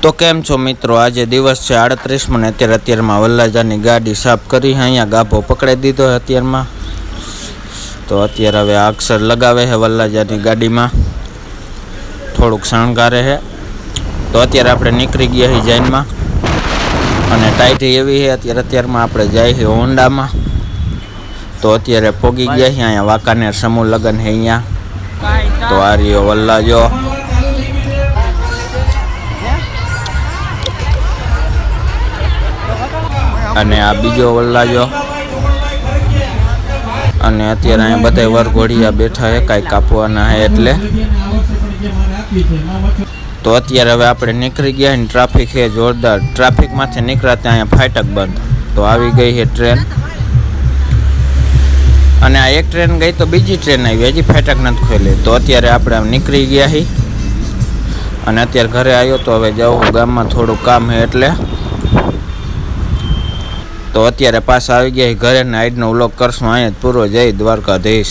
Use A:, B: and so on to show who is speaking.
A: तो केम छो मित्रों, आज दिवस है 38 में अत्यार में वल्लाजानी गाड़ी साफ करी है। अँ गाभो पकड़ी दीधो है अत्यार में। तो अत्यार हवे अक्षर लगावे है वल्लाजानी गाड़ी में, थोड़ुंक शणगारे है। तो अत्यार आपणे निकली गया ही जैन में अने टाइट एवी है। अत्यार में आपणे जाए है होंडा में। तो अत्यारे पोगी गया है अँ वाकानेर समूह लगन है अँ। तो आ रही वल्लाजो अने आ बीजो वल्लाजो अने अत्यारे अहीं बधाय वरघोड़िया बैठा है, काई कापवाना है एटले। तो अत्यारे हवे आपणे निकली गया हैं। ट्राफिक है जोरदार। ट्राफिक मांथी निकळ्या त्यां फाटक बंद। तो आवी गई है ट्रेन अने आ एक ट्रेन गई तो बीजी ट्रेन आई, हजी फाटक नथी खोले। तो अत्यारे आपणे निकली गया ही अने अत्यारे घरे आव्यो। तो हवे जाऊं गाममां थोड़ुं काम है एटले। तो अत्यारे पास आई गया घरे ने आजनो व्लॉग करशुं अहीं ज पूरो। जय द्वारकाधीश।